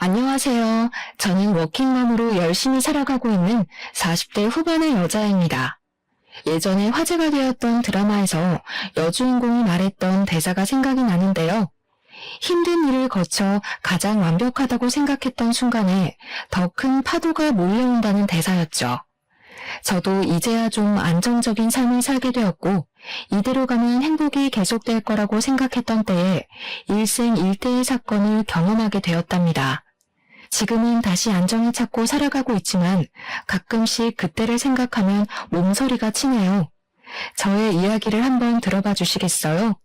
안녕하세요. 저는 워킹맘으로 열심히 살아가고 있는 40대 후반의 여자입니다. 예전에 화제가 되었던 드라마에서 여주인공이 말했던 대사가 생각이 나는데요. 힘든 일을 거쳐 가장 완벽하다고 생각했던 순간에 더 큰 파도가 몰려온다는 대사였죠. 저도 이제야 좀 안정적인 삶을 살게 되었고 이대로 가면 행복이 계속될 거라고 생각했던 때에 일생일대의 사건을 경험하게 되었답니다. 지금은 다시 안정을 찾고 살아가고 있지만 가끔씩 그때를 생각하면 몸서리가 치네요. 저의 이야기를 한번 들어봐 주시겠어요?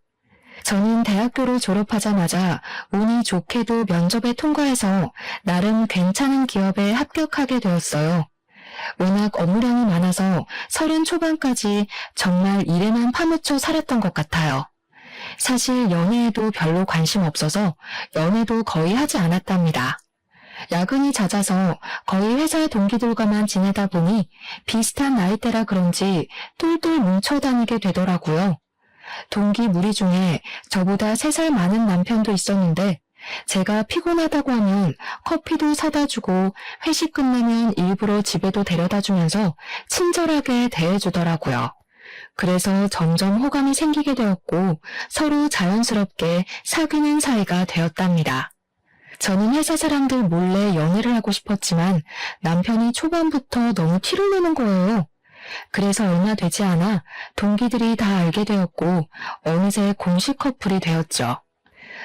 저는 대학교를 졸업하자마자 운이 좋게도 면접에 통과해서 나름 괜찮은 기업에 합격하게 되었어요. 워낙 업무량이 많아서 30 초반까지 정말 일에만 파묻혀 살았던 것 같아요. 사실 연애에도 별로 관심 없어서 연애도 거의 하지 않았답니다. 야근이 잦아서 거의 회사 동기들과만 지내다 보니 비슷한 나이대라 그런지 똘똘 뭉쳐 다니게 되더라고요. 동기 무리 중에 저보다 3살 많은 남편도 있었는데 제가 피곤하다고 하면 커피도 사다 주고 회식 끝나면 일부러 집에도 데려다 주면서 친절하게 대해주더라고요. 그래서 점점 호감이 생기게 되었고 서로 자연스럽게 사귀는 사이가 되었답니다. 저는 회사 사람들 몰래 연애를 하고 싶었지만 남편이 초반부터 너무 티를 내는 거예요. 그래서 얼마 되지 않아 동기들이 다 알게 되었고 어느새 공식 커플이 되었죠.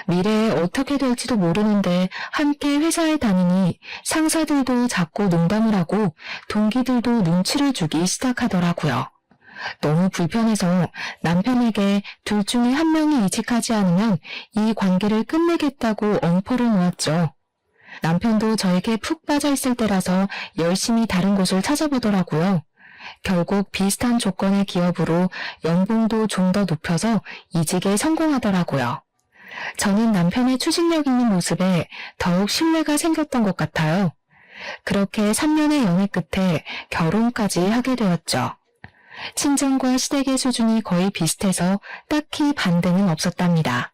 미래에 어떻게 될지도 모르는데 함께 회사에 다니니 상사들도 자꾸 농담을 하고 동기들도 눈치를 주기 시작하더라고요. 너무 불편해서 남편에게 둘 중에 한 명이 이직하지 않으면 이 관계를 끝내겠다고 엄포를 놓았죠. 남편도 저에게 푹 빠져 있을 때라서 열심히 다른 곳을 찾아보더라고요. 결국 비슷한 조건의 기업으로 연봉도 좀 더 높여서 이직에 성공하더라고요. 저는 남편의 추진력 있는 모습에 더욱 신뢰가 생겼던 것 같아요. 그렇게 3년의 연애 끝에 결혼까지 하게 되었죠. 친정과 시댁의 수준이 거의 비슷해서 딱히 반대는 없었답니다.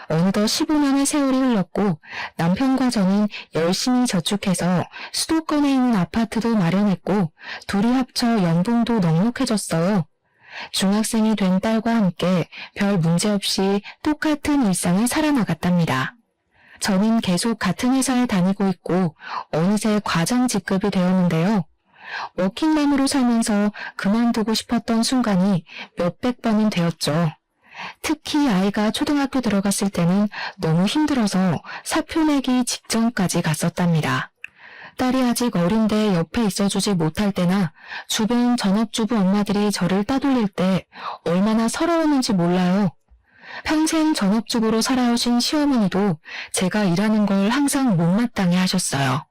어느덧 15년의 세월이 흘렀고 남편과 저는 열심히 저축해서 수도권에 있는 아파트도 마련했고 둘이 합쳐 연봉도 넉넉해졌어요. 중학생이 된 딸과 함께 별 문제 없이 똑같은 일상을 살아나갔답니다. 저는 계속 같은 회사에 다니고 있고 어느새 과장 직급이 되었는데요. 워킹맘으로 살면서 그만두고 싶었던 순간이 몇백 번은 되었죠. 특히 아이가 초등학교 들어갔을 때는 너무 힘들어서 사표 내기 직전까지 갔었답니다. 딸이 아직 어린데 옆에 있어주지 못할 때나 주변 전업주부 엄마들이 저를 따돌릴 때 얼마나 서러웠는지 몰라요. 평생 전업주부로 살아오신 시어머니도 제가 일하는 걸 항상 못마땅해 하셨어요.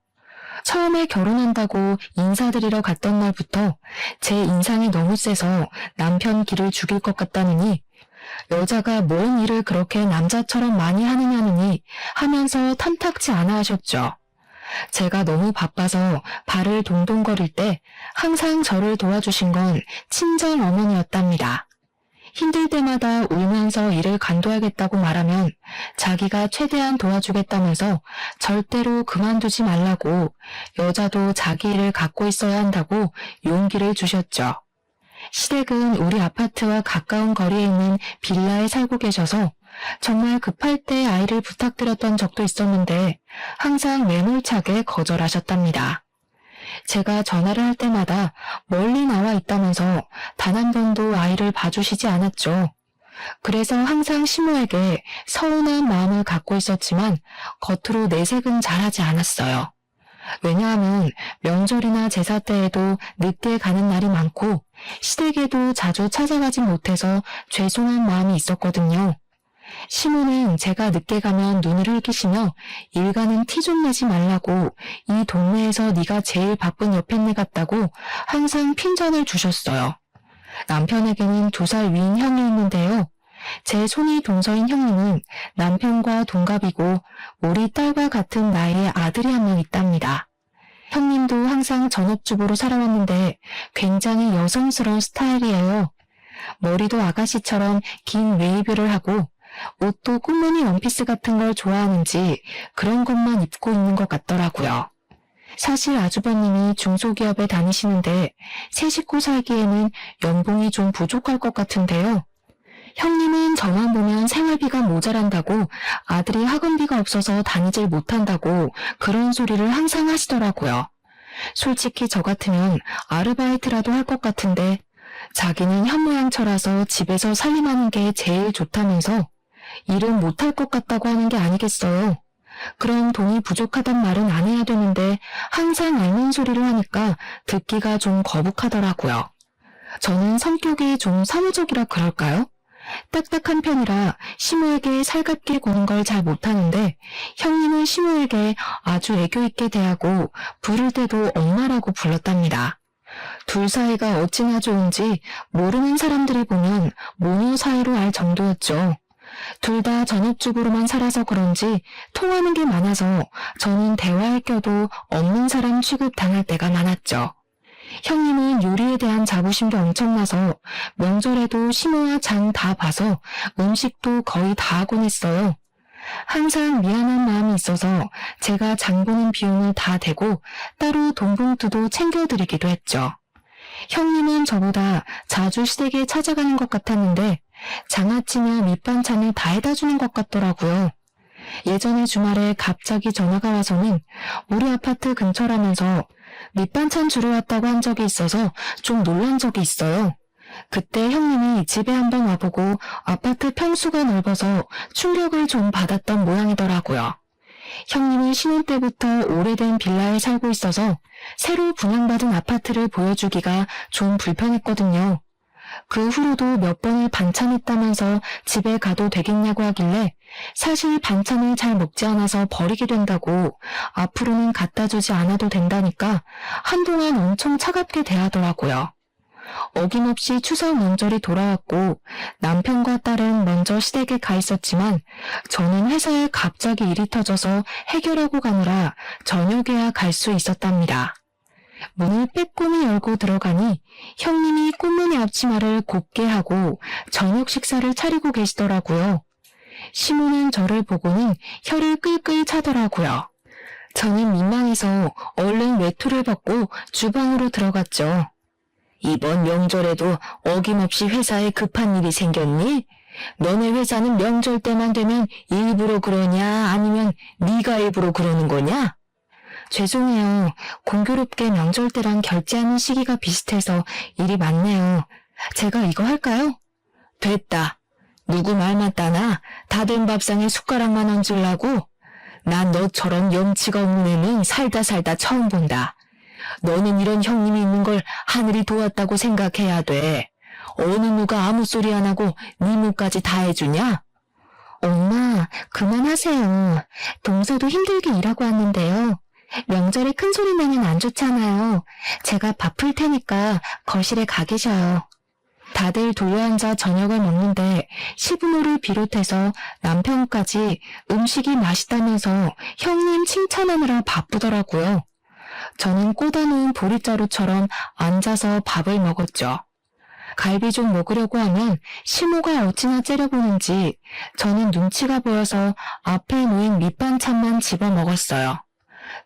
처음에 결혼한다고 인사드리러 갔던 날부터 제 인상이 너무 세서 남편 길을 죽일 것 같다느니 여자가 뭔 일을 그렇게 남자처럼 많이 하느냐느니 하면서 탐탁지 않아 하셨죠. 제가 너무 바빠서 발을 동동거릴 때 항상 저를 도와주신 건 친정 어머니였답니다. 힘들 때마다 울면서 일을 관둬야겠다고 말하면 자기가 최대한 도와주겠다면서 절대로 그만두지 말라고 여자도 자기 일을 갖고 있어야 한다고 용기를 주셨죠. 시댁은 우리 아파트와 가까운 거리에 있는 빌라에 살고 계셔서 정말 급할 때 아이를 부탁드렸던 적도 있었는데 항상 매몰차게 거절하셨답니다. 제가 전화를 할 때마다 멀리 나와 있다면서 단 한 번도 아이를 봐주시지 않았죠. 그래서 항상 시모에게 서운한 마음을 갖고 있었지만 겉으로 내색은 잘하지 않았어요. 왜냐하면 명절이나 제사 때에도 늦게 가는 날이 많고 시댁에도 자주 찾아가지 못해서 죄송한 마음이 있었거든요. 시모는 제가 늦게 가면 눈을 흘기시며 일가는 티 좀 내지 말라고 이 동네에서 네가 제일 바쁜 여편네 같다고 항상 핀잔을 주셨어요. 남편에게는 2살 위인 형이 있는데요. 제 손이 동서인 형님은 남편과 동갑이고 우리 딸과 같은 나이의 아들이 한 명 있답니다. 형님도 항상 전업주부로 살아왔는데 굉장히 여성스러운 스타일이에요. 머리도 아가씨처럼 긴 웨이브를 하고 옷도 꽃무늬 원피스 같은 걸 좋아하는지 그런 것만 입고 있는 것 같더라고요. 사실 아주버님이 중소기업에 다니시는데 세 식구 살기에는 연봉이 좀 부족할 것 같은데요. 형님은 저만 보면 생활비가 모자란다고, 아들이 학원비가 없어서 다니질 못한다고 그런 소리를 항상 하시더라고요. 솔직히 저 같으면 아르바이트라도 할 것 같은데 자기는 현모양처라서 집에서 살림하는 게 제일 좋다면서 일은 못할 것 같다고 하는 게 아니겠어요. 그럼 돈이 부족하단 말은 안 해야 되는데 항상 앓는 소리를 하니까 듣기가 좀 거북하더라고요. 저는 성격이 좀 사무적이라 그럴까요? 딱딱한 편이라 시모에게 살갑게 구는 걸 잘 못하는데 형님은 시모에게 아주 애교 있게 대하고 부를 때도 엄마라고 불렀답니다. 둘 사이가 어찌나 좋은지 모르는 사람들이 보면 모녀 사이로 알 정도였죠. 둘 다 전업주부로만 살아서 그런지 통하는 게 많아서 저는 대화할 껴도 없는 사람 취급 당할 때가 많았죠. 형님은 요리에 대한 자부심도 엄청나서 명절에도 시모와 장 다 봐서 음식도 거의 다 하곤 했어요. 항상 미안한 마음이 있어서 제가 장 보는 비용을 다 대고 따로 돈봉투도 챙겨드리기도 했죠. 형님은 저보다 자주 시댁에 찾아가는 것 같았는데 장아찌며 밑반찬을 다 해다 주는 것 같더라고요. 예전에 주말에 갑자기 전화가 와서는 우리 아파트 근처라면서 밑반찬 주러 왔다고 한 적이 있어서 좀 놀란 적이 있어요. 그때 형님이 집에 한번 와보고 아파트 평수가 넓어서 충격을 좀 받았던 모양이더라고요. 형님은 신혼 때부터 오래된 빌라에 살고 있어서 새로 분양받은 아파트를 보여주기가 좀 불편했거든요. 그 후로도 몇 번을 반찬했다면서 집에 가도 되겠냐고 하길래 사실 반찬을 잘 먹지 않아서 버리게 된다고, 앞으로는 갖다 주지 않아도 된다니까 한동안 엄청 차갑게 대하더라고요. 어김없이 추석 명절이 돌아왔고 남편과 딸은 먼저 시댁에 가 있었지만 저는 회사에 갑자기 일이 터져서 해결하고 가느라 저녁에야 갈 수 있었답니다. 문을 빼꼼히 열고 들어가니 형님이 꽃무늬 앞치마를 곱게 하고 저녁 식사를 차리고 계시더라고요. 시모는 저를 보고는 혀를 끌끌 차더라고요. 저는 민망해서 얼른 외투를 벗고 주방으로 들어갔죠. 이번 명절에도 어김없이 회사에 급한 일이 생겼니? 너네 회사는 명절 때만 되면 일부러 그러냐, 아니면 네가 일부러 그러는 거냐? 죄송해요. 공교롭게 명절 때랑 결제하는 시기가 비슷해서 일이 많네요. 제가 이거 할까요? 됐다. 누구 말 맞다나 다 된 밥상에 숟가락만 얹으려고? 난 너처럼 염치가 없는 애는 살다 처음 본다. 너는 이런 형님이 있는 걸 하늘이 도왔다고 생각해야 돼. 어느 누가 아무 소리 안 하고 네 몫까지 다 해주냐? 엄마, 그만하세요. 동서도 힘들게 일하고 왔는데요. 명절에 큰 소리 내면 안 좋잖아요. 제가 밥 풀 테니까 거실에 가 계셔요. 다들 둘러앉아 저녁을 먹는데 시부모를 비롯해서 남편까지 음식이 맛있다면서 형님 칭찬하느라 바쁘더라고요. 저는 꽂아놓은 보릿자루처럼 앉아서 밥을 먹었죠. 갈비 좀 먹으려고 하면 시모가 어찌나 째려보는지 저는 눈치가 보여서 앞에 놓인 밑반찬만 집어 먹었어요.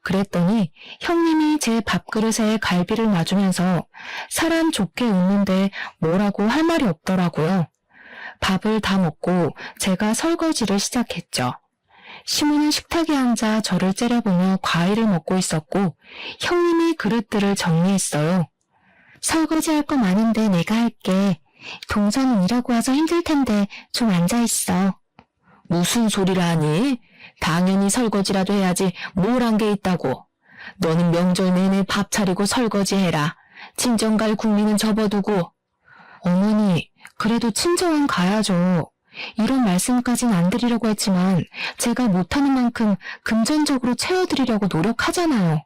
그랬더니 형님이 제 밥그릇에 갈비를 놔주면서 사람 좋게 웃는데 뭐라고 할 말이 없더라고요. 밥을 다 먹고 제가 설거지를 시작했죠. 시모는 식탁에 앉아 저를 째려보며 과일을 먹고 있었고 형님이 그릇들을 정리했어요. 설거지할 거 많은데 내가 할게. 동서는 일하고 와서 힘들 텐데 좀 앉아있어. 무슨 소리를 하니? 당연히 설거지라도 해야지 뭘 한 게 있다고. 너는 명절 내내 밥 차리고 설거지해라. 친정 갈 국민은 접어두고. 어머니, 그래도 친정은 가야죠. 이런 말씀까진 안 드리려고 했지만 제가 못하는 만큼 금전적으로 채워드리려고 노력하잖아요.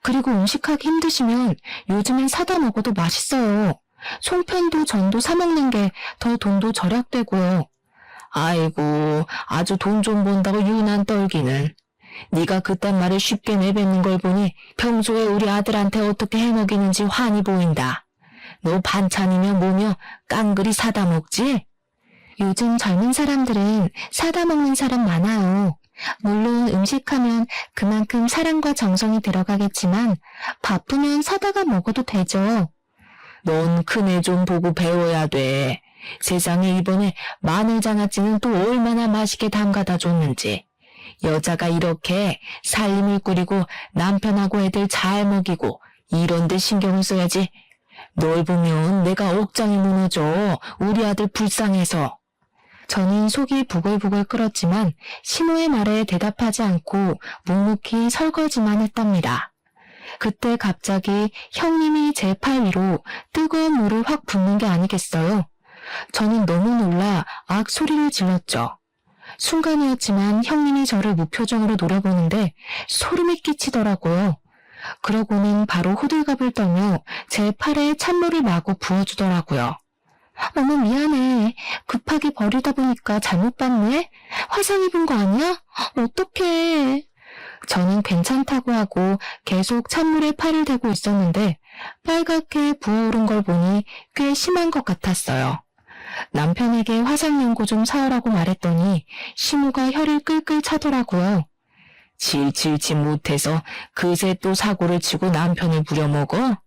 그리고 음식하기 힘드시면 요즘엔 사다 먹어도 맛있어요. 송편도 전도 사 먹는 게 더 돈도 절약되고요. 아이고, 아주 돈 좀 번다고 유난 떨기는. 네가 그딴 말을 쉽게 내뱉는 걸 보니 평소에 우리 아들한테 어떻게 해먹이는지 환히 보인다. 너 반찬이며 뭐며 깡그리 사다 먹지? 요즘 젊은 사람들은 사다 먹는 사람 많아요. 물론 음식하면 그만큼 사랑과 정성이 들어가겠지만 바쁘면 사다가 먹어도 되죠. 넌 큰애 좀 보고 배워야 돼. 세상에 이번에 마늘장아찌는 또 얼마나 맛있게 담가다 줬는지. 여자가 이렇게 살림을 꾸리고 남편하고 애들 잘 먹이고 이런 데 신경을 써야지. 널 보면 내가 억장이 무너져. 우리 아들 불쌍해서. 저는 속이 부글부글 끓었지만 시모의 말에 대답하지 않고 묵묵히 설거지만 했답니다. 그때 갑자기 형님이 제 팔 위로 뜨거운 물을 확 붓는 게 아니겠어요. 저는 너무 놀라 악 소리를 질렀죠. 순간이었지만 형님이 저를 무표정으로 노려보는데 소름이 끼치더라고요. 그러고는 바로 호들갑을 떨며 제 팔에 찬물을 마구 부어주더라고요. 어머 미안해. 급하게 버리다 보니까 잘못 봤네. 화상 입은 거 아니야? 어떡해. 저는 괜찮다고 하고 계속 찬물에 팔을 대고 있었는데 빨갛게 부어오른 걸 보니 꽤 심한 것 같았어요. 남편에게 화상연고 좀 사오라고 말했더니 시모가 혀를 끌끌 차더라고요. 질질지 못해서 그새 또 사고를 치고 남편을 부려먹어?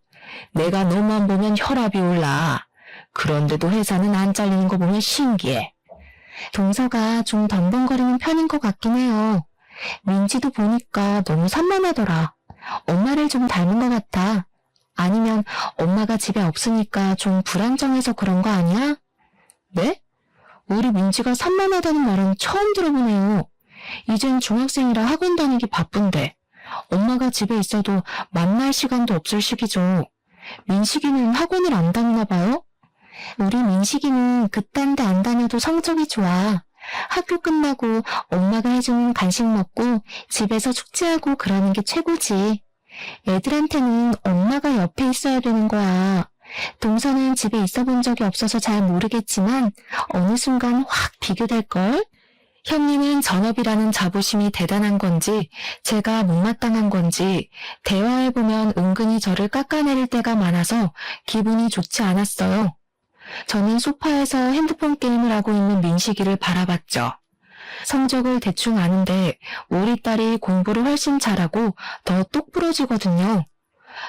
내가 너만 보면 혈압이 올라. 그런데도 회사는 안 잘리는 거 보면 신기해. 동서가 좀 덤벙거리는 편인 것 같긴 해요. 민지도 보니까 너무 산만하더라. 엄마를 좀 닮은 것 같아. 아니면 엄마가 집에 없으니까 좀 불안정해서 그런 거 아니야? 네? 우리 민지가 산만하다는 말은 처음 들어보네요. 이젠 중학생이라 학원 다니기 바쁜데 엄마가 집에 있어도 만날 시간도 없을 시기죠. 민식이는 학원을 안 다니나 봐요? 우리 민식이는 그딴 데 안 다녀도 성적이 좋아. 학교 끝나고 엄마가 해주는 간식 먹고 집에서 숙제하고 그러는 게 최고지. 애들한테는 엄마가 옆에 있어야 되는 거야. 동서는 집에 있어 본 적이 없어서 잘 모르겠지만 어느 순간 확 비교될걸? 형님은 전업이라는 자부심이 대단한 건지 제가 못마땅한 건지 대화해보면 은근히 저를 깎아내릴 때가 많아서 기분이 좋지 않았어요. 저는 소파에서 핸드폰 게임을 하고 있는 민식이를 바라봤죠. 성적을 대충 아는데 우리 딸이 공부를 훨씬 잘하고 더 똑부러지거든요.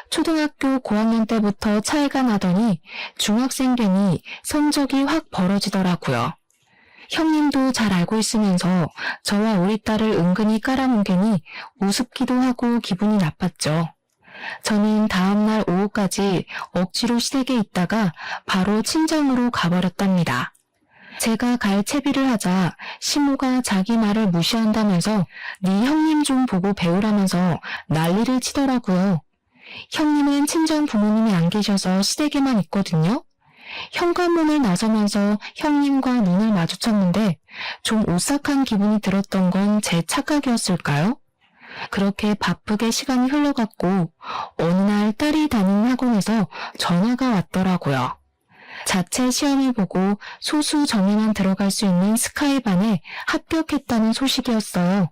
초등학교 고학년 때부터 차이가 나더니 중학생 되니 성적이 확 벌어지더라고요. 형님도 잘 알고 있으면서 저와 우리 딸을 은근히 깔아뭉개니 우습기도 하고 기분이 나빴죠. 저는 다음날 오후까지 억지로 시댁에 있다가 바로 친정으로 가버렸답니다. 제가 갈 채비를 하자 시모가 자기 말을 무시한다면서 네 형님 좀 보고 배우라면서 난리를 치더라고요. 형님은 친정 부모님이 안 계셔서 시댁에만 있거든요. 현관문을 나서면서 형님과 눈을 마주쳤는데 좀 오싹한 기분이 들었던 건 제 착각이었을까요? 그렇게 바쁘게 시간이 흘러갔고 어느 날 딸이 다니는 학원에서 전화가 왔더라고요. 자체 시험을 보고 소수 정예만 들어갈 수 있는 스카이반에 합격했다는 소식이었어요.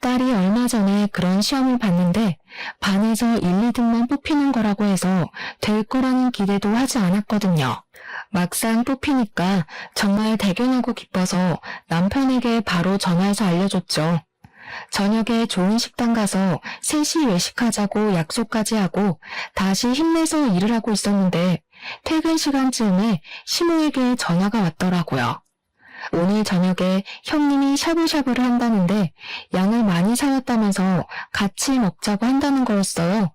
딸이 얼마 전에 그런 시험을 봤는데 반에서 1, 2등만 뽑히는 거라고 해서 될 거라는 기대도 하지 않았거든요. 막상 뽑히니까 정말 대견하고 기뻐서 남편에게 바로 전화해서 알려줬죠. 저녁에 좋은 식당 가서 셋이 외식하자고 약속까지 하고 다시 힘내서 일을 하고 있었는데 퇴근 시간쯤에 시모에게 전화가 왔더라고요. 오늘 저녁에 형님이 샤브샤브를 한다는데 양을 많이 사왔다면서 같이 먹자고 한다는 거였어요.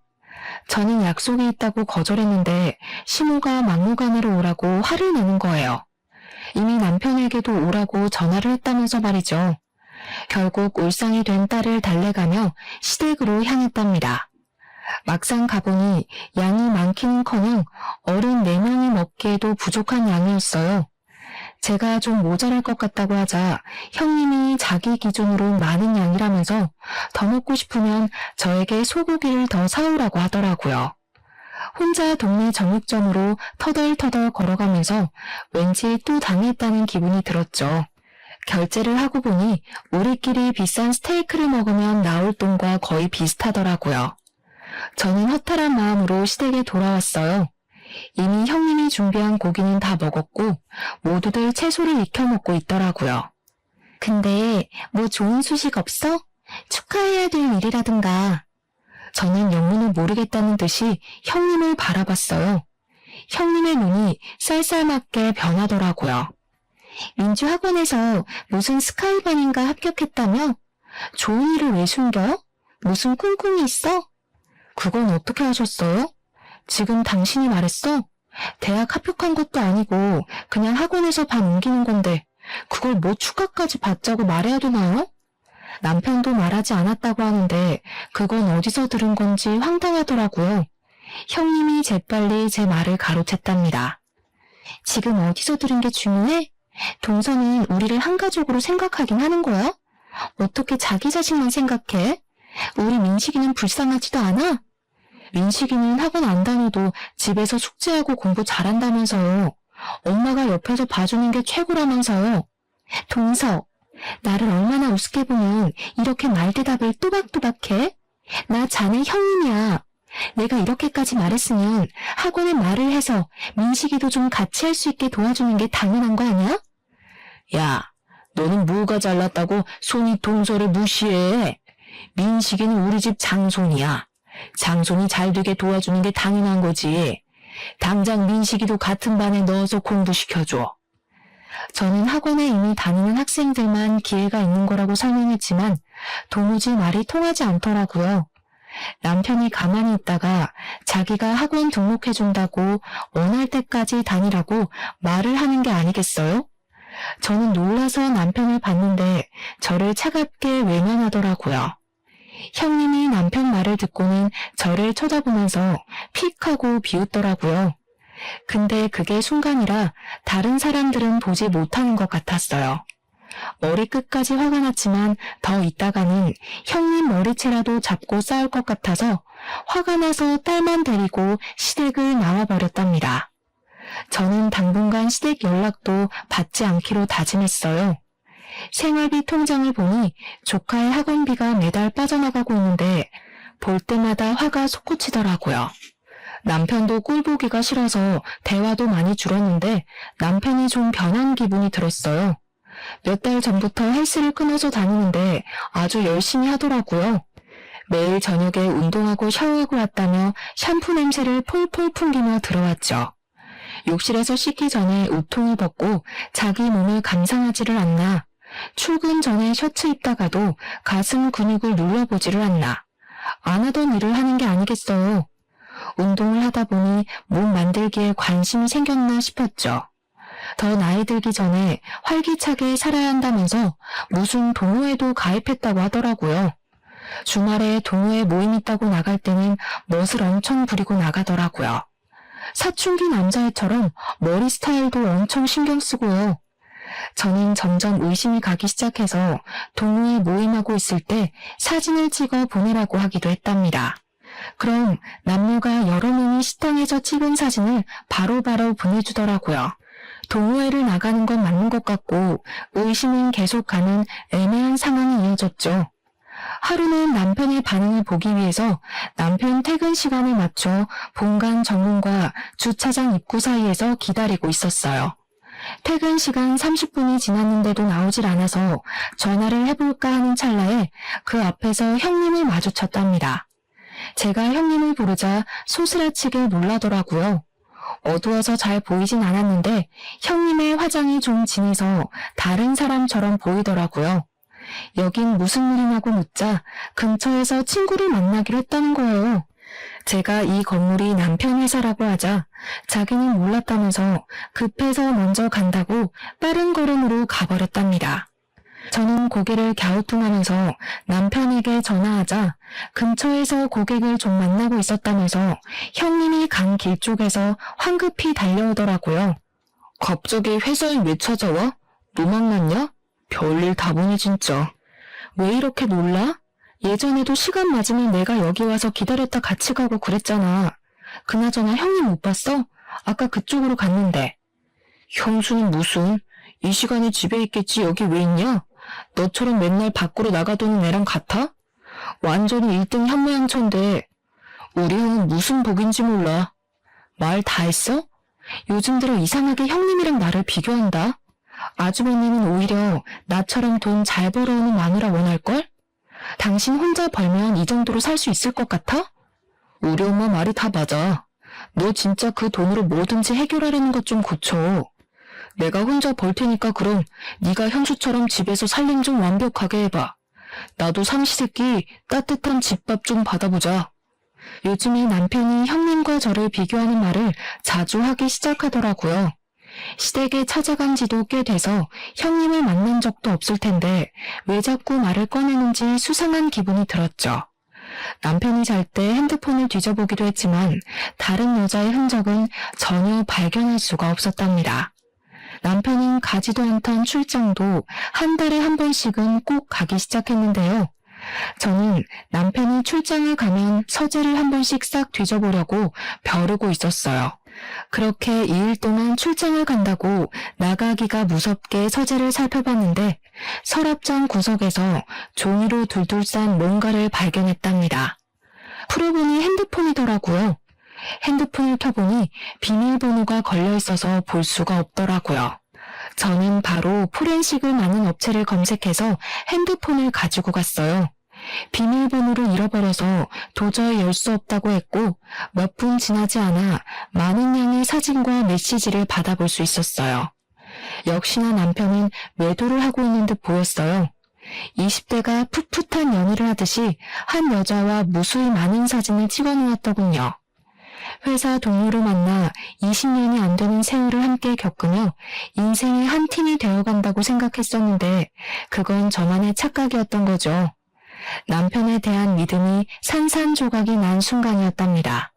저는 약속이 있다고 거절했는데 시모가 막무가내로 오라고 화를 내는 거예요. 이미 남편에게도 오라고 전화를 했다면서 말이죠. 결국 울상이 된 딸을 달래가며 시댁으로 향했답니다. 막상 가보니 양이 많기는커녕 어른 4명이 먹기에도 부족한 양이었어요. 제가 좀 모자랄 것 같다고 하자 형님이 자기 기준으로 많은 양이라면서 더 먹고 싶으면 저에게 소고기를 더 사오라고 하더라고요. 혼자 동네 정육점으로 터덜터덜 걸어가면서 왠지 또 당했다는 기분이 들었죠. 결제를 하고 보니 우리끼리 비싼 스테이크를 먹으면 나올 돈과 거의 비슷하더라고요. 저는 허탈한 마음으로 시댁에 돌아왔어요. 이미 형님이 준비한 고기는 다 먹었고 모두들 채소를 익혀 먹고 있더라고요. 근데 뭐 좋은 소식 없어? 축하해야 될 일이라든가. 저는 영문을 모르겠다는 듯이 형님을 바라봤어요. 형님의 눈이 쌀쌀맞게 변하더라고요. 민주학원에서 무슨 스카이반인가 합격했다며? 좋은 일을 왜 숨겨? 무슨 꿍꿍이 있어? 그건 어떻게 하셨어요? 지금 당신이 말했어? 대학 합격한 것도 아니고 그냥 학원에서 반 옮기는 건데 그걸 뭐 추가까지 받자고 말해야 되나요? 남편도 말하지 않았다고 하는데 그건 어디서 들은 건지 황당하더라고요. 형님이 재빨리 제 말을 가로챘답니다. 지금 어디서 들은 게 중요해? 동서는 우리를 한 가족으로 생각하긴 하는 거야? 어떻게 자기 자신만 생각해? 우리 민식이는 불쌍하지도 않아? 민식이는 학원 안 다녀도 집에서 숙제하고 공부 잘한다면서요. 엄마가 옆에서 봐주는 게 최고라면서요. 동서, 나를 얼마나 우습게 보면 이렇게 말대답을 또박또박해? 나 자네 형님이야. 내가 이렇게까지 말했으면 학원에 말을 해서 민식이도 좀 같이 할 수 있게 도와주는 게 당연한 거 아니야? 야, 너는 뭐가 잘났다고 손이 동서를 무시해? 민식이는 우리 집 장손이야. 장손이 잘 되게 도와주는 게 당연한 거지. 당장 민식이도 같은 반에 넣어서 공부시켜줘. 저는 학원에 이미 다니는 학생들만 기회가 있는 거라고 설명했지만 도무지 말이 통하지 않더라고요. 남편이 가만히 있다가 자기가 학원 등록해준다고 원할 때까지 다니라고 말을 하는 게 아니겠어요? 저는 놀라서 남편을 봤는데 저를 차갑게 외면하더라고요. 형님이 남편 말을 듣고는 저를 쳐다보면서 픽 하고 비웃더라고요. 근데 그게 순간이라 다른 사람들은 보지 못하는 것 같았어요. 머리끝까지 화가 났지만 더 있다가는 형님 머리채라도 잡고 싸울 것 같아서 화가 나서 딸만 데리고 시댁을 나와버렸답니다. 저는 당분간 시댁 연락도 받지 않기로 다짐했어요. 생활비 통장을 보니 조카의 학원비가 매달 빠져나가고 있는데 볼 때마다 화가 솟구치더라고요. 남편도 꼴보기가 싫어서 대화도 많이 줄었는데 남편이 좀 변한 기분이 들었어요. 몇 달 전부터 헬스를 끊어서 다니는데 아주 열심히 하더라고요. 매일 저녁에 운동하고 샤워하고 왔다며 샴푸 냄새를 폴폴 풍기며 들어왔죠. 욕실에서 씻기 전에 옷통을 벗고 자기 몸을 감상하지를 않나. 출근 전에 셔츠 입다가도 가슴 근육을 눌러보지를 않나. 안 하던 일을 하는 게 아니겠어요. 운동을 하다 보니 몸 만들기에 관심이 생겼나 싶었죠. 더 나이 들기 전에 활기차게 살아야 한다면서 무슨 동호회도 가입했다고 하더라고요. 주말에 동호회 모임 있다고 나갈 때는 멋을 엄청 부리고 나가더라고요. 사춘기 남자애처럼 머리 스타일도 엄청 신경 쓰고요. 저는 점점 의심이 가기 시작해서 동호회 모임하고 있을 때 사진을 찍어 보내라고 하기도 했답니다. 그럼 남녀가 여러 명이 식당에서 찍은 사진을 바로바로 보내주더라고요. 동호회를 나가는 건 맞는 것 같고 의심은 계속 가는 애매한 상황이 이어졌죠. 하루는 남편의 반응을 보기 위해서 남편 퇴근 시간에 맞춰 본관 정문과 주차장 입구 사이에서 기다리고 있었어요. 퇴근 시간 30분이 지났는데도 나오질 않아서 전화를 해볼까 하는 찰나에 그 앞에서 형님을 마주쳤답니다. 제가 형님을 부르자 소스라치게 놀라더라고요. 어두워서 잘 보이진 않았는데 형님의 화장이 좀 진해서 다른 사람처럼 보이더라고요. 여긴 무슨 일이냐고 묻자 근처에서 친구를 만나기로 했다는 거예요. 제가 이 건물이 남편 회사라고 하자 자기는 몰랐다면서 급해서 먼저 간다고 빠른 걸음으로 가버렸답니다. 저는 고개를 갸우뚱하면서 남편에게 전화하자 근처에서 고객을 좀 만나고 있었다면서 형님이 간 길 쪽에서 황급히 달려오더라고요. 갑자기 회사에 왜 찾아와? 너 만났냐? 별일 다 보네 진짜. 왜 이렇게 놀라? 예전에도 시간 맞으면 내가 여기 와서 기다렸다 같이 가고 그랬잖아. 그나저나 형님 못 봤어? 아까 그쪽으로 갔는데. 형수는 무슨? 이 시간에 집에 있겠지 여기 왜 있냐? 너처럼 맨날 밖으로 나가도는 애랑 같아? 완전히 1등 현모양처인데 우리 형은 무슨 복인지 몰라. 말 다 했어? 요즘 들어 이상하게 형님이랑 나를 비교한다. 아주버님은 오히려 나처럼 돈 잘 벌어오는 마누라 원할걸? 당신 혼자 벌면 이 정도로 살 수 있을 것 같아? 우리 엄마 말이 다 맞아. 너 진짜 그 돈으로 뭐든지 해결하려는 것 좀 고쳐. 내가 혼자 벌 테니까 그럼 네가 현수처럼 집에서 살림 좀 완벽하게 해봐. 나도 삼시세끼 따뜻한 집밥 좀 받아보자. 요즘에 남편이 형님과 저를 비교하는 말을 자주 하기 시작하더라고요. 시댁에 찾아간 지도 꽤 돼서 형님을 만난 적도 없을 텐데 왜 자꾸 말을 꺼내는지 수상한 기분이 들었죠. 남편이 잘 때 핸드폰을 뒤져보기도 했지만 다른 여자의 흔적은 전혀 발견할 수가 없었답니다. 남편은 가지도 않던 출장도 한 달에 한 번씩은 꼭 가기 시작했는데요. 저는 남편이 출장을 가면 서재를 한 번씩 싹 뒤져보려고 벼르고 있었어요. 그렇게 2일 동안 출장을 간다고 나가기가 무섭게 서재를 살펴봤는데 서랍장 구석에서 종이로 둘둘 싼 뭔가를 발견했답니다. 풀어보니 핸드폰이더라고요. 핸드폰을 켜보니 비밀번호가 걸려있어서 볼 수가 없더라고요. 저는 바로 포렌식을 많은 업체를 검색해서 핸드폰을 가지고 갔어요. 비밀번호를 잃어버려서 도저히 열 수 없다고 했고 몇 분 지나지 않아 많은 양의 사진과 메시지를 받아볼 수 있었어요. 역시나 남편은 외도를 하고 있는 듯 보였어요. 20대가 풋풋한 연애를 하듯이 한 여자와 무수히 많은 사진을 찍어놓았더군요. 회사 동료로 만나 20년이 안 되는 세월을 함께 겪으며 인생의 한 팀이 되어간다고 생각했었는데 그건 저만의 착각이었던 거죠. 남편에 대한 믿음이 산산조각이 난 순간이었답니다.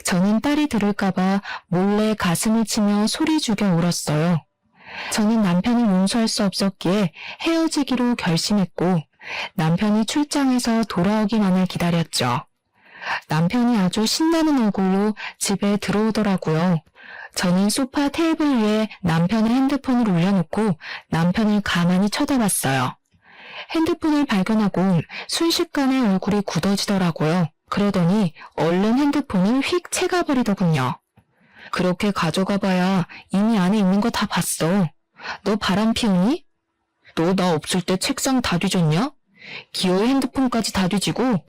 저는 딸이 들을까봐 몰래 가슴을 치며 소리 죽여 울었어요. 저는 남편을 용서할 수 없었기에 헤어지기로 결심했고 남편이 출장에서 돌아오기만을 기다렸죠. 남편이 아주 신나는 얼굴로 집에 들어오더라고요. 저는 소파 테이블 위에 남편의 핸드폰을 올려놓고 남편을 가만히 쳐다봤어요. 핸드폰을 발견하곤 순식간에 얼굴이 굳어지더라고요. 그러더니 얼른 핸드폰을 휙 채가버리더군요. 그렇게 가져가봐야 이미 안에 있는 거 다 봤어. 너 바람 피우니? 너 나 없을 때 책상 다 뒤졌냐? 기어이 핸드폰까지 다 뒤지고?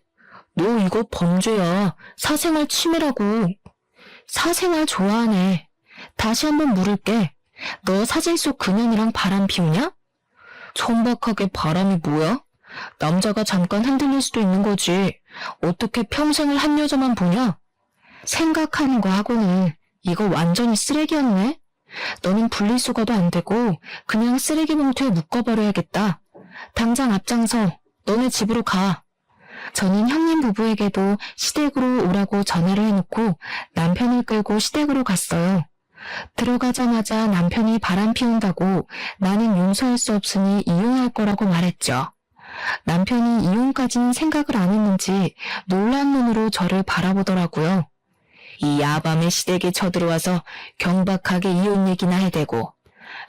너 이거 범죄야. 사생활 침해라고. 사생활 좋아하네. 다시 한번 물을게. 너 사진 속 그년이랑 바람 피우냐? 천박하게 바람이 뭐야? 남자가 잠깐 흔들릴 수도 있는 거지. 어떻게 평생을 한 여자만 보냐? 생각하는 거 하고는 이거 완전히 쓰레기였네. 너는 분리수거도 안 되고 그냥 쓰레기 봉투에 묶어버려야겠다. 당장 앞장서 너네 집으로 가. 저는 형님 부부에게도 시댁으로 오라고 전화를 해놓고 남편을 끌고 시댁으로 갔어요. 들어가자마자 남편이 바람 피운다고 나는 용서할 수 없으니 이혼할 거라고 말했죠. 남편이 이혼까지는 생각을 안 했는지 놀란 눈으로 저를 바라보더라고요. 이 야밤에 시댁에 쳐들어와서 경박하게 이혼 얘기나 해대고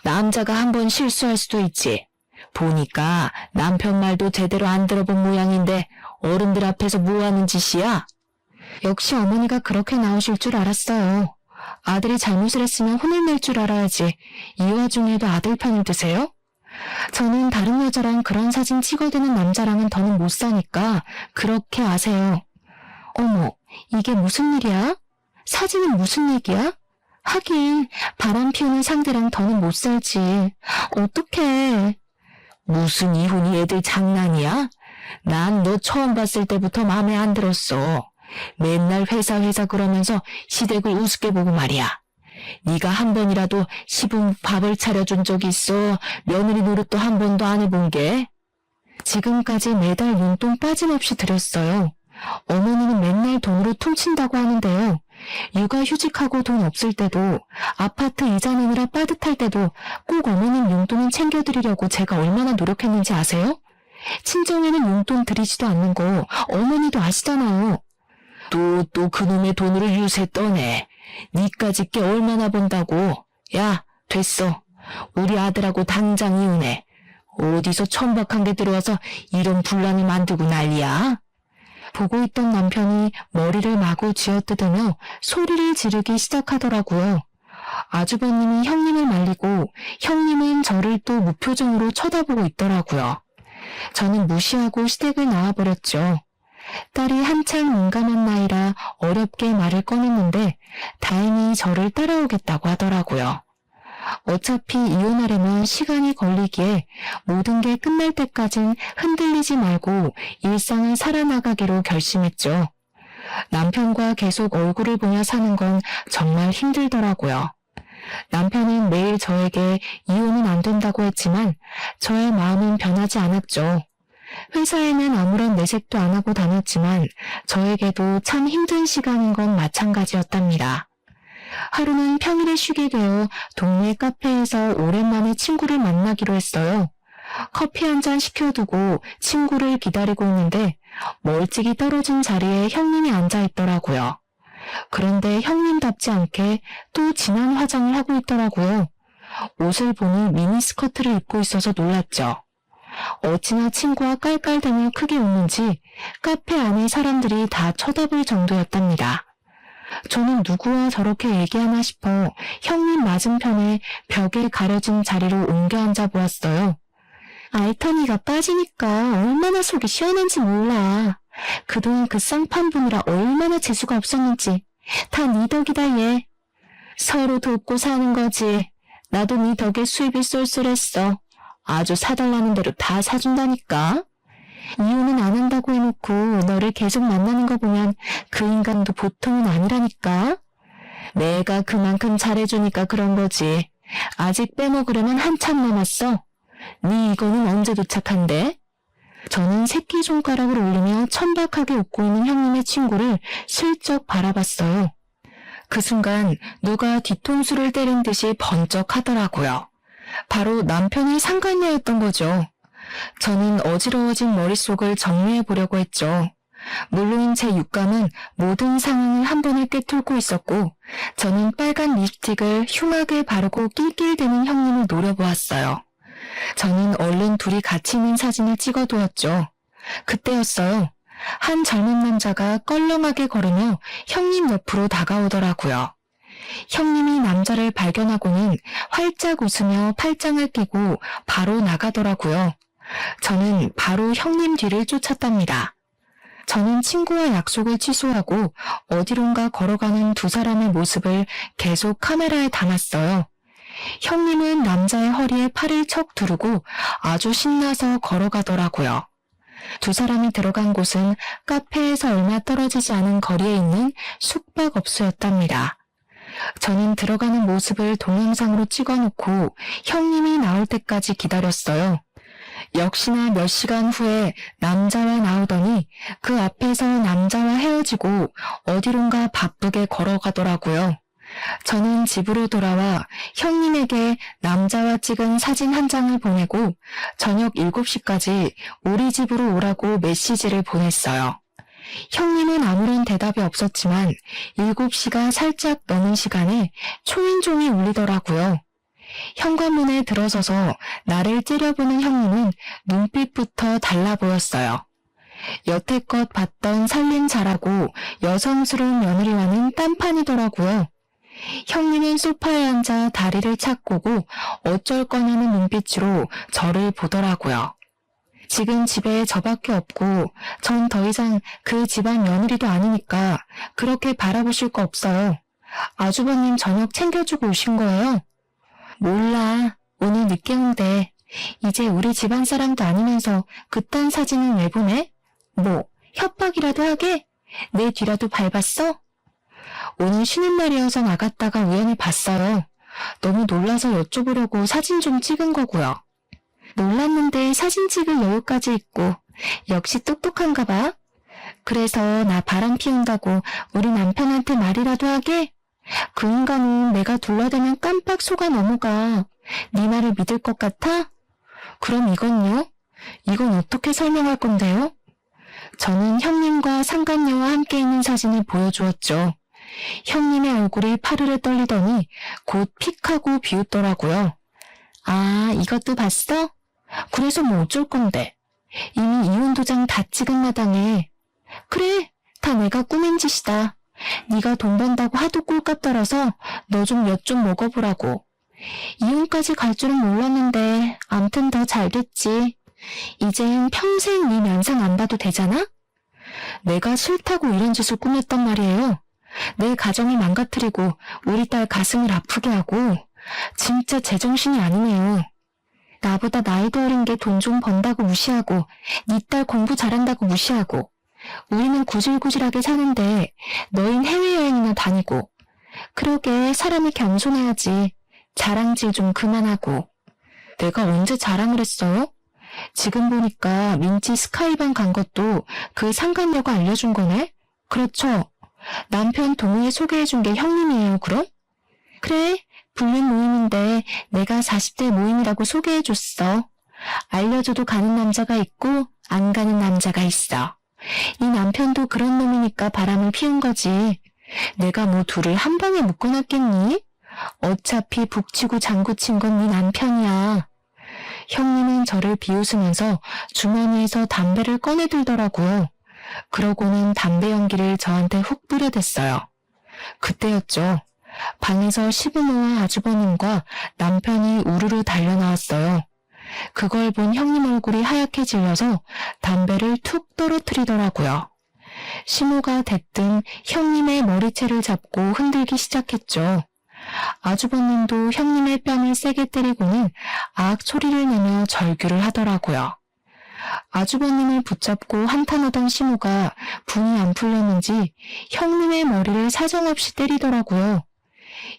남자가 한번 실수할 수도 있지. 보니까 남편 말도 제대로 안 들어본 모양인데 어른들 앞에서 뭐하는 짓이야? 역시 어머니가 그렇게 나오실 줄 알았어요. 아들이 잘못을 했으면 혼을 낼 줄 알아야지. 이 와중에도 아들 편을 드세요? 저는 다른 여자랑 그런 사진 찍어대는 남자랑은 더는 못 사니까 그렇게 아세요. 어머, 이게 무슨 일이야? 사진은 무슨 얘기야? 하긴 바람 피우는 상대랑 더는 못 살지. 어떡해. 무슨 이혼이 애들 장난이야? 난 너 처음 봤을 때부터 마음에 안 들었어. 맨날 회사 그러면서 시댁을 우습게 보고 말이야. 네가 한 번이라도 시분 밥을 차려준 적 있어? 며느리 노릇도 한 번도 안 해본 게? 지금까지 매달 용돈 빠짐없이 드렸어요. 어머니는 맨날 돈으로 퉁친다고 하는데요. 육아휴직하고 돈 없을 때도 아파트 이자 내느라 빠듯할 때도 꼭 어머님 용돈은 챙겨드리려고 제가 얼마나 노력했는지 아세요? 친정에는 용돈 드리지도 않는 거 어머니도 아시잖아요. 또 그놈의 돈으로 유세 떠네. 니까짓 게 얼마나 번다고. 야, 됐어. 우리 아들하고 당장 이혼해. 어디서 천박한 게 들어와서 이런 분란을 만들고 난리야? 보고 있던 남편이 머리를 마구 쥐어뜯으며 소리를 지르기 시작하더라고요. 아주버님이 형님을 말리고 형님은 저를 또 무표정으로 쳐다보고 있더라고요. 저는 무시하고 시댁을 나와버렸죠. 딸이 한창 민감한 나이라 어렵게 말을 꺼냈는데 다행히 저를 따라오겠다고 하더라고요. 어차피 이혼하려면 시간이 걸리기에 모든 게 끝날 때까진 흔들리지 말고 일상을 살아나가기로 결심했죠. 남편과 계속 얼굴을 보며 사는 건 정말 힘들더라고요. 남편은 매일 저에게 이혼은 안 된다고 했지만 저의 마음은 변하지 않았죠. 회사에는 아무런 내색도 안 하고 다녔지만 저에게도 참 힘든 시간인 건 마찬가지였답니다. 하루는 평일에 쉬게 되어 동네 카페에서 오랜만에 친구를 만나기로 했어요. 커피 한 잔 시켜두고 친구를 기다리고 있는데 멀찍이 떨어진 자리에 형님이 앉아있더라고요. 그런데 형님답지 않게 또 진한 화장을 하고 있더라고요. 옷을 보니 미니스커트를 입고 있어서 놀랐죠. 어찌나 친구와 깔깔대며 크게 웃는지 카페 안에 사람들이 다 쳐다볼 정도였답니다. 저는 누구와 저렇게 얘기하나 싶어 형님 맞은편에 벽에 가려진 자리로 옮겨 앉아 보았어요. 알턴이가 빠지니까 얼마나 속이 시원한지 몰라. 그동안 그 쌍판 보느라 얼마나 재수가 없었는지. 다 네 덕이다 얘. 서로 돕고 사는 거지. 나도 네 덕에 수입이 쏠쏠했어. 아주 사달라는 대로 다 사준다니까. 이혼은 안 한다고 해놓고 너를 계속 만나는 거 보면 그 인간도 보통은 아니라니까. 내가 그만큼 잘해주니까 그런 거지. 아직 빼먹으려면 한참 남았어. 네 이거는 언제 도착한대? 저는 새끼손가락을 올리며 천박하게 웃고 있는 형님의 친구를 슬쩍 바라봤어요. 그 순간 누가 뒤통수를 때린 듯이 번쩍하더라고요. 바로 남편이 상간녀였던 거죠. 저는 어지러워진 머릿속을 정리해 보려고 했죠. 물론 제 육감은 모든 상황을 한 번에 꿰뚫고 있었고 저는 빨간 립스틱을 흉하게 바르고 낄낄대는 형님을 노려보았어요. 저는 얼른 둘이 같이 있는 사진을 찍어두었죠. 그때였어요. 한 젊은 남자가 껄렁하게 걸으며 형님 옆으로 다가오더라고요. 형님이 남자를 발견하고는 활짝 웃으며 팔짱을 끼고 바로 나가더라고요. 저는 바로 형님 뒤를 쫓았답니다. 저는 친구와 약속을 취소하고 어디론가 걸어가는 두 사람의 모습을 계속 카메라에 담았어요. 형님은 남자의 허리에 팔을 척 두르고 아주 신나서 걸어가더라고요. 두 사람이 들어간 곳은 카페에서 얼마 떨어지지 않은 거리에 있는 숙박업소였답니다. 저는 들어가는 모습을 동영상으로 찍어놓고 형님이 나올 때까지 기다렸어요. 역시나 몇 시간 후에 남자와 나오더니 그 앞에서 남자와 헤어지고 어디론가 바쁘게 걸어가더라고요. 저는 집으로 돌아와 형님에게 남자와 찍은 사진 한 장을 보내고 저녁 7시까지 우리 집으로 오라고 메시지를 보냈어요. 형님은 아무런 대답이 없었지만 7시가 살짝 넘은 시간에 초인종이 울리더라고요. 현관문에 들어서서 나를 째려보는 형님은 눈빛부터 달라 보였어요. 여태껏 봤던 살림 잘하고 여성스러운 며느리와는 딴판이더라고요. 형님은 소파에 앉아 다리를 착고고 어쩔 거냐는 눈빛으로 저를 보더라고요. 지금 집에 저밖에 없고 전 더 이상 그 집안 며느리도 아니니까 그렇게 바라보실 거 없어요. 아주버님 저녁 챙겨주고 오신 거예요? 몰라. 오늘 늦게 온대. 이제 우리 집안 사람도 아니면서 그딴 사진은 왜 보내? 뭐 협박이라도 하게? 내 뒤라도 밟았어? 오늘 쉬는 날이어서 나갔다가 우연히 봤어요. 너무 놀라서 여쭤보려고 사진 좀 찍은 거고요. 놀랐는데 사진 찍을 여유까지 있고 역시 똑똑한가 봐. 그래서 나 바람 피운다고 우리 남편한테 말이라도 하게? 그 인간은 내가 둘러대면 깜빡 속아 넘어가. 네 말을 믿을 것 같아? 그럼 이건요? 이건 어떻게 설명할 건데요? 저는 형님과 상간녀와 함께 있는 사진을 보여주었죠. 형님의 얼굴이 파르르 떨리더니 곧 픽하고 비웃더라고요. 아, 이것도 봤어? 그래서 뭐 어쩔 건데. 이미 이혼 도장 다 찍은 마당에. 그래, 다 내가 꾸민 짓이다. 네가 돈 번다고 하도 꼴값 떨어서 너 좀 엿 좀 먹어보라고. 이혼까지 갈 줄은 몰랐는데 암튼 더 잘 됐지. 이젠 평생 네 면상 안 봐도 되잖아? 내가 싫다고 이런 짓을 꾸몄단 말이에요. 내 가정을 망가뜨리고 우리 딸 가슴을 아프게 하고 진짜 제정신이 아니네요. 나보다 나이도 어린 게 돈 좀 번다고 무시하고 네 딸 공부 잘한다고 무시하고 우리는 구질구질하게 사는데 너흰 해외여행이나 다니고 그러게 사람이 겸손해야지. 자랑질 좀 그만하고. 내가 언제 자랑을 했어요? 지금 보니까 민지 스카이반 간 것도 그 상간녀가 알려준 거네? 그렇죠. 남편 동우에 소개해준 게 형님이에요, 그럼? 그래, 불륜 모임인데 내가 40대 모임이라고 소개해줬어. 알려줘도 가는 남자가 있고 안 가는 남자가 있어. 이 남편도 그런 놈이니까 바람을 피운 거지. 내가 뭐 둘을 한 방에 묶어놨겠니? 어차피 북치고 장구친 건 네 남편이야. 형님은 저를 비웃으면서 주머니에서 담배를 꺼내들더라고요. 그러고는 담배 연기를 저한테 훅 뿌려댔어요. 그때였죠. 방에서 시부모와 아주버님과 남편이 우르르 달려나왔어요. 그걸 본 형님 얼굴이 하얗게 질려서 담배를 툭 떨어뜨리더라고요. 시모가 대뜸 형님의 머리채를 잡고 흔들기 시작했죠. 아주버님도 형님의 뺨을 세게 때리고는 악 소리를 내며 절규를 하더라고요. 아주버님을 붙잡고 한탄하던 시모가 분이 안 풀렸는지 형님의 머리를 사정없이 때리더라고요.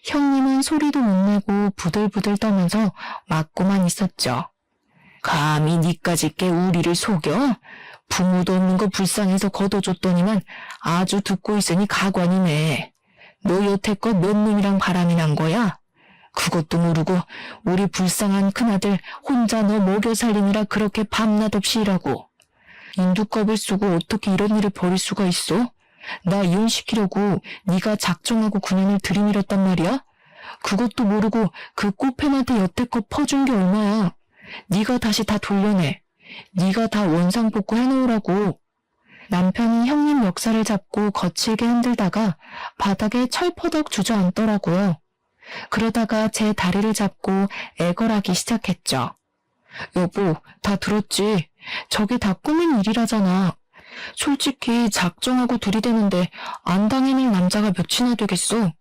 형님은 소리도 못 내고 부들부들 떠면서 맞고만 있었죠. 감히 니까지 꽤 우리를 속여? 부모도 없는 거 불쌍해서 걷어줬더니만 아주 듣고 있으니 가관이네. 너 여태껏 몇 놈이랑 바람이 난 거야? 그것도 모르고 우리 불쌍한 큰아들 혼자 너 먹여 살리느라 그렇게 밤낮 없이 일하고. 인두껍을 쓰고 어떻게 이런 일을 벌일 수가 있어? 나 이혼시키려고 네가 작정하고 9년을 들이밀었단 말이야? 그것도 모르고 그 꽃팬한테 여태껏 퍼준 게 얼마야? 네가 다시 다 돌려내. 네가 다 원상복구 해놓으라고. 남편이 형님 멱살을 잡고 거칠게 흔들다가 바닥에 철퍼덕 주저앉더라고요. 그러다가 제 다리를 잡고 애걸하기 시작했죠. 여보, 다 들었지? 저게 다 꾸민 일이라잖아. 솔직히 작정하고 들이대는데 안 당해낼 남자가 몇이나 되겠어?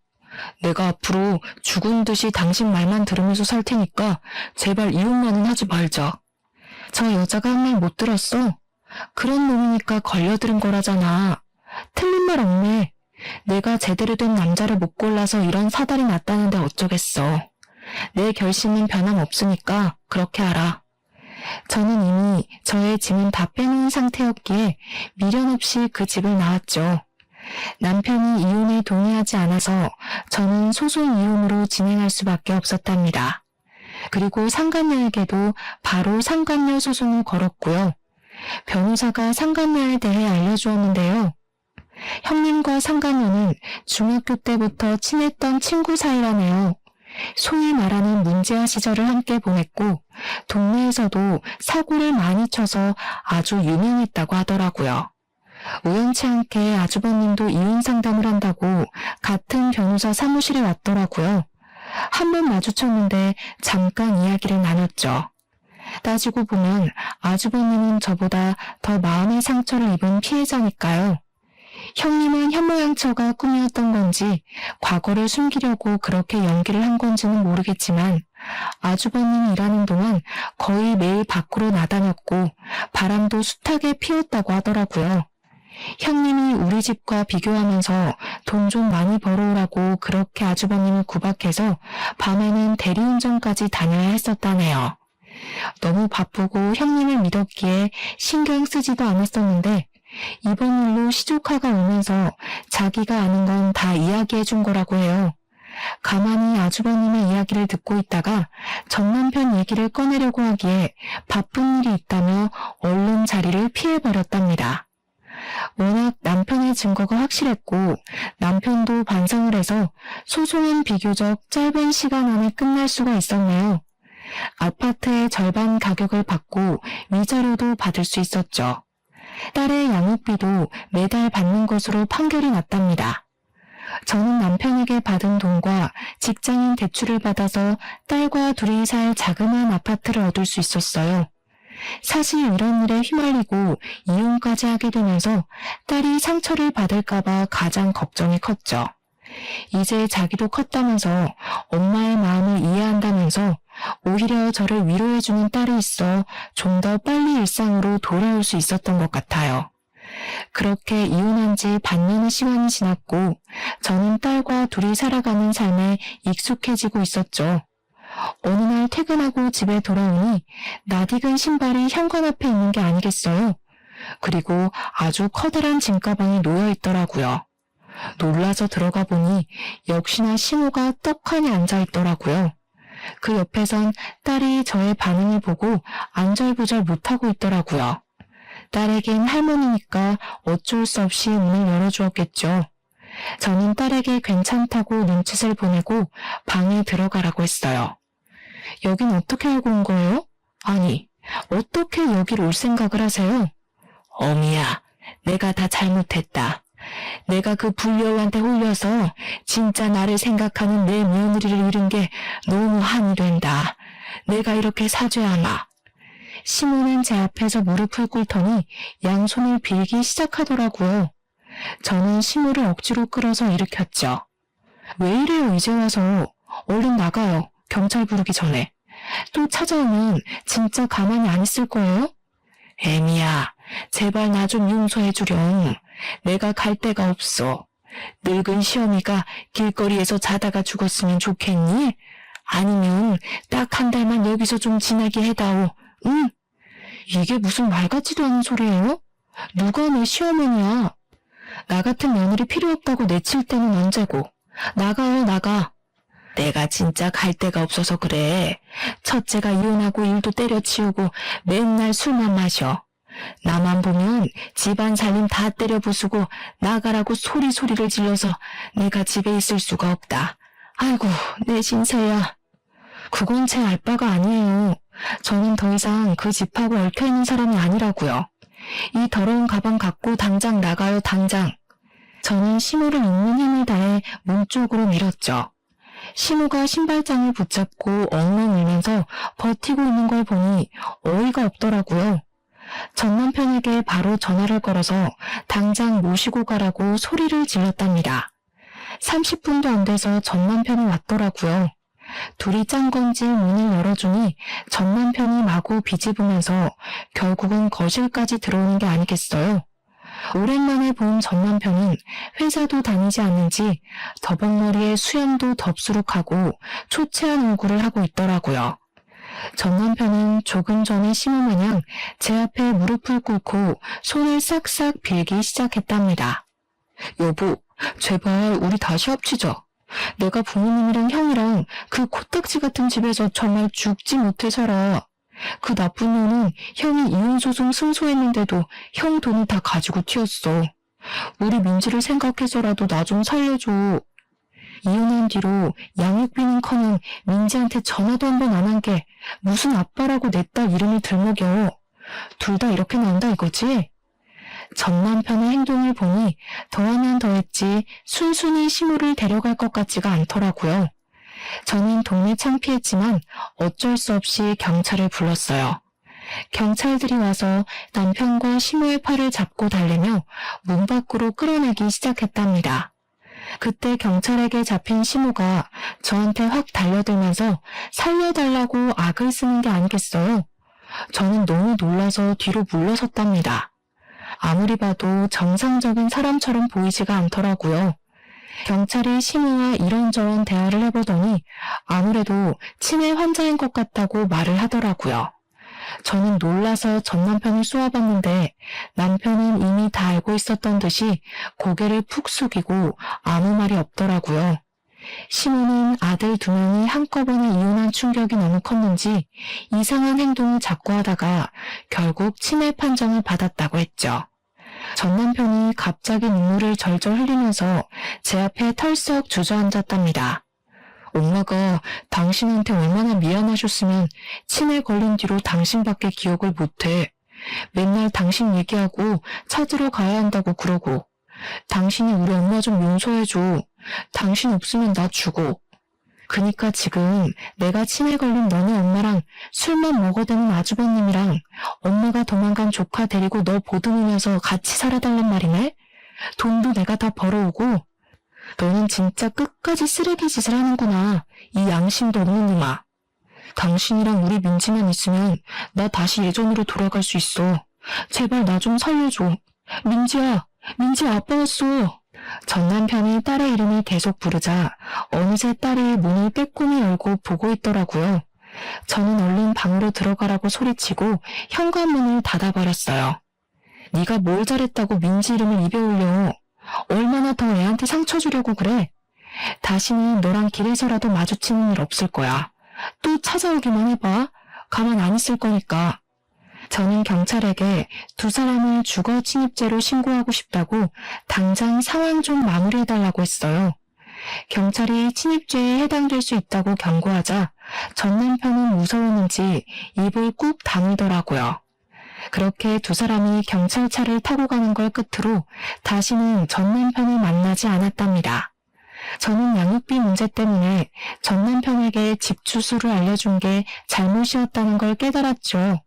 내가 앞으로 죽은 듯이 당신 말만 들으면서 살 테니까 제발 이혼만은 하지 말자. 저 여자가 한 말 못 들었어? 그런 놈이니까 걸려들은 거라잖아. 틀린 말 없네. 내가 제대로 된 남자를 못 골라서 이런 사달이 났다는데 어쩌겠어. 내 결심은 변함없으니까 그렇게 알아. 저는 이미 저의 짐은 다 빼놓은 상태였기에 미련 없이 그 집을 나왔죠. 남편이 이혼에 동의하지 않아서 저는 소송 이혼으로 진행할 수밖에 없었답니다. 그리고 상간녀에게도 바로 상간녀 소송을 걸었고요. 변호사가 상간녀에 대해 알려주었는데요. 형님과 상간녀는 중학교 때부터 친했던 친구 사이라네요. 소위 말하는 문제아 시절을 함께 보냈고 동네에서도 사고를 많이 쳐서 아주 유명했다고 하더라고요. 우연치 않게 아주버님도 이혼 상담을 한다고 같은 변호사 사무실에 왔더라고요. 한 번 마주쳤는데 잠깐 이야기를 나눴죠. 따지고 보면 아주버님은 저보다 더 마음의 상처를 입은 피해자니까요. 형님은 현모양처가 꿈이었던 건지 과거를 숨기려고 그렇게 연기를 한 건지는 모르겠지만 아주버님이 일하는 동안 거의 매일 밖으로 나다녔고 바람도 숱하게 피웠다고 하더라고요. 형님이 우리 집과 비교하면서 돈 좀 많이 벌어오라고 그렇게 아주버님을 구박해서 밤에는 대리운전까지 다녀야 했었다네요. 너무 바쁘고 형님을 믿었기에 신경 쓰지도 않았었는데 이번 일로 시조카가 오면서 자기가 아는 건 다 이야기해 준 거라고 해요. 가만히 아주버님의 이야기를 듣고 있다가 전 남편 얘기를 꺼내려고 하기에 바쁜 일이 있다며 얼른 자리를 피해버렸답니다. 워낙 남편의 증거가 확실했고 남편도 반성을 해서 소송은 비교적 짧은 시간 안에 끝날 수가 있었네요. 아파트의 절반 가격을 받고 위자료도 받을 수 있었죠. 딸의 양육비도 매달 받는 것으로 판결이 났답니다. 저는 남편에게 받은 돈과 직장인 대출을 받아서 딸과 둘이 살 자그마한 아파트를 얻을 수 있었어요. 사실 이런 일에 휘말리고 이혼까지 하게 되면서 딸이 상처를 받을까봐 가장 걱정이 컸죠. 이제 자기도 컸다면서 엄마의 마음을 이해한다면서 오히려 저를 위로해주는 딸이 있어 좀 더 빨리 일상으로 돌아올 수 있었던 것 같아요. 그렇게 이혼한 지 반년의 시간이 지났고 저는 딸과 둘이 살아가는 삶에 익숙해지고 있었죠. 어느 날 퇴근하고 집에 돌아오니 낯익은 신발이 현관 앞에 있는 게 아니겠어요. 그리고 아주 커다란 짐가방이 놓여 있더라고요. 놀라서 들어가 보니 역시나 시모가 떡하니 앉아 있더라고요. 그 옆에선 딸이 저의 반응을 보고 안절부절 못하고 있더라고요. 딸에겐 할머니니까 어쩔 수 없이 문을 열어주었겠죠. 저는 딸에게 괜찮다고 눈짓을 보내고 방에 들어가라고 했어요. 여긴 어떻게 알고 온 거예요? 아니, 어떻게 여기로 올 생각을 하세요? 어미야, 내가 다 잘못했다. 내가 그 불려한테 홀려서 진짜 나를 생각하는 내 며느리를 잃은 게 너무 한이 된다. 내가 이렇게 사죄하마. 시모는 제 앞에서 무릎을 꿇더니 양손을 빌기 시작하더라고요. 저는 시모를 억지로 끌어서 일으켰죠. 왜 이래요 이제 와서. 얼른 나가요. 경찰 부르기 전에. 또 찾아오면 진짜 가만히 안 있을 거예요? 애미야, 제발 나 좀 용서해 주렴. 내가 갈 데가 없어. 늙은 시어미가 길거리에서 자다가 죽었으면 좋겠니? 아니면 딱 한 달만 여기서 좀 지내게 해다오. 응? 이게 무슨 말 같지도 않은 소리예요? 누가 내 시어머니야? 나 같은 며느리 필요 없다고 내칠 때는 언제고. 나가요, 나가. 내가 진짜 갈 데가 없어서 그래. 첫째가 이혼하고 일도 때려치우고 맨날 술만 마셔. 나만 보면 집안 살림 다 때려 부수고 나가라고 소리를 질러서 내가 집에 있을 수가 없다. 아이고, 내 신세야. 그건 제 알바가 아니에요. 저는 더 이상 그 집하고 얽혀있는 사람이 아니라고요. 이 더러운 가방 갖고 당장 나가요, 당장. 저는 시모를 있는 힘을 다해 문 쪽으로 밀었죠. 시모가 신발장을 붙잡고 엉엉 울면서 버티고 있는 걸 보니 어이가 없더라고요. 전 남편에게 바로 전화를 걸어서 당장 모시고 가라고 소리를 질렀답니다. 30분도 안 돼서 전 남편이 왔더라고요. 둘이 짠 건지 문을 열어주니 전 남편이 마구 비집으면서 결국은 거실까지 들어오는 게 아니겠어요. 오랜만에 본 전 남편은 회사도 다니지 않는지 더벅머리에 수염도 덥수룩하고 초췌한 얼굴을 하고 있더라고요. 전 남편은 조금 전에 시모마냥 제 앞에 무릎을 꿇고 손을 싹싹 빌기 시작했답니다. 여보, 제발 우리 다시 합치자. 내가 부모님이랑 형이랑 그 코딱지 같은 집에서 정말 죽지 못해 살아. 그 나쁜 놈은 형이 이혼소송 승소했는데도 형 돈을 다 가지고 튀었어. 우리 민지를 생각해서라도 나 좀 살려줘. 이혼한 뒤로 양육비는커녕 민지한테 전화도 한 번 안 한 게 무슨 아빠라고 내 딸 이름을 들먹여. 둘 다 이렇게 난다 이거지? 전 남편의 행동을 보니 더하면 더했지 순순히 시모를 데려갈 것 같지가 않더라고요. 저는 동네 창피했지만 어쩔 수 없이 경찰을 불렀어요. 경찰들이 와서 남편과 시모의 팔을 잡고 달래며 문 밖으로 끌어내기 시작했답니다. 그때 경찰에게 잡힌 시모가 저한테 확 달려들면서 살려달라고 악을 쓰는 게 아니겠어요. 저는 너무 놀라서 뒤로 물러섰답니다. 아무리 봐도 정상적인 사람처럼 보이지가 않더라고요. 경찰이 시모와 이런저런 대화를 해보더니 아무래도 치매 환자인 것 같다고 말을 하더라고요. 저는 놀라서 전 남편을 쏘아봤는데 남편은 이미 다 알고 있었던 듯이 고개를 푹 숙이고 아무 말이 없더라고요. 시모는 아들 2명이 한꺼번에 이혼한 충격이 너무 컸는지 이상한 행동을 자꾸 하다가 결국 치매 판정을 받았다고 했죠. 전 남편이 갑자기 눈물을 절절 흘리면서 제 앞에 털썩 주저앉았답니다. 엄마가 당신한테 얼마나 미안하셨으면 치매 걸린 뒤로 당신밖에 기억을 못해. 맨날 당신 얘기하고 찾으러 가야 한다고 그러고, 당신이 우리 엄마 좀 용서해줘. 당신 없으면 나 죽어. 그니까 지금 내가 치매 걸린 너네 엄마랑 술만 먹어대는 아주버님이랑 엄마가 도망간 조카 데리고 너 보듬으면서 같이 살아달란 말이네? 돈도 내가 다 벌어오고. 너는 진짜 끝까지 쓰레기 짓을 하는구나. 이 양심도 없는 놈아. 당신이랑 우리 민지만 있으면 나 다시 예전으로 돌아갈 수 있어. 제발 나 좀 살려줘. 민지야, 민지야 아빠 왔어. 전 남편이 딸의 이름을 계속 부르자 어느새 딸이 문을 빼꼼히 열고 보고 있더라고요. 저는 얼른 방으로 들어가라고 소리치고 현관문을 닫아버렸어요. 네가 뭘 잘했다고 민지 이름을 입에 올려. 얼마나 더 애한테 상처 주려고 그래. 다시는 너랑 길에서라도 마주치는 일 없을 거야. 또 찾아오기만 해봐. 가만 안 있을 거니까. 저는 경찰에게 두 사람을 주거 침입죄로 신고하고 싶다고 당장 상황 좀 마무리해달라고 했어요. 경찰이 침입죄에 해당될 수 있다고 경고하자 전 남편은 무서웠는지 입을 꾹 다물더라고요. 그렇게 두 사람이 경찰차를 타고 가는 걸 끝으로 다시는 전 남편을 만나지 않았답니다. 저는 양육비 문제 때문에 전 남편에게 집 주소를 알려준 게 잘못이었다는 걸 깨달았죠.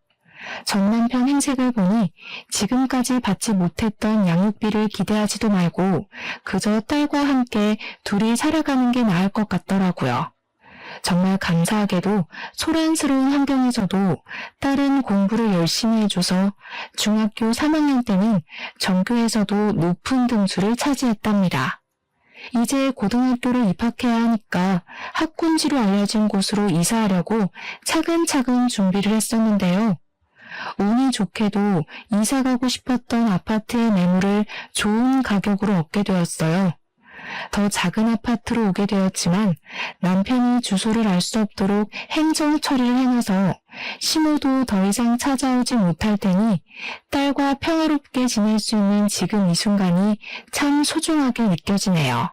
전 남편 행색을 보니 지금까지 받지 못했던 양육비를 기대하지도 말고 그저 딸과 함께 둘이 살아가는 게 나을 것 같더라고요. 정말 감사하게도 소란스러운 환경에서도 딸은 공부를 열심히 해줘서 중학교 3학년 때는 전교에서도 높은 등수를 차지했답니다. 이제 고등학교를 입학해야 하니까 학군지로 알려진 곳으로 이사하려고 차근차근 준비를 했었는데요. 운이 좋게도 이사 가고 싶었던 아파트의 매물을 좋은 가격으로 얻게 되었어요. 더 작은 아파트로 오게 되었지만 남편이 주소를 알 수 없도록 행정 처리를 해놔서 신호도 더 이상 찾아오지 못할 테니 딸과 평화롭게 지낼 수 있는 지금 이 순간이 참 소중하게 느껴지네요.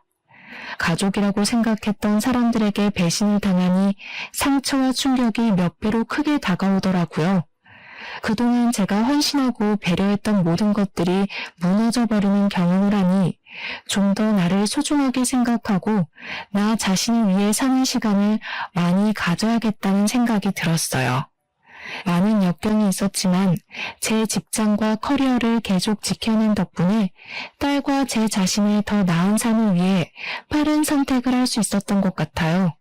가족이라고 생각했던 사람들에게 배신을 당하니 상처와 충격이 몇 배로 크게 다가오더라고요. 그동안 제가 헌신하고 배려했던 모든 것들이 무너져버리는 경험을 하니 좀 더 나를 소중하게 생각하고 나 자신을 위해 사는 시간을 많이 가져야겠다는 생각이 들었어요. 많은 역경이 있었지만 제 직장과 커리어를 계속 지켜낸 덕분에 딸과 제 자신의 더 나은 삶을 위해 빠른 선택을 할 수 있었던 것 같아요.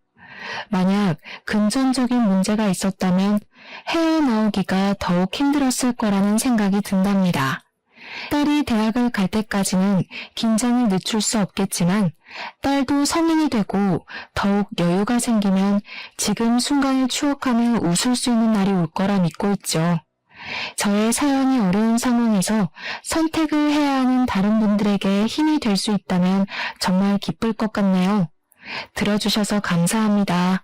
만약 금전적인 문제가 있었다면 헤어나오기가 더욱 힘들었을 거라는 생각이 든답니다. 딸이 대학을 갈 때까지는 긴장을 늦출 수 없겠지만 딸도 성인이 되고 더욱 여유가 생기면 지금 순간을 추억하며 웃을 수 있는 날이 올 거라 믿고 있죠. 저의 사연이 어려운 상황에서 선택을 해야 하는 다른 분들에게 힘이 될 수 있다면 정말 기쁠 것 같네요. 들어주셔서 감사합니다.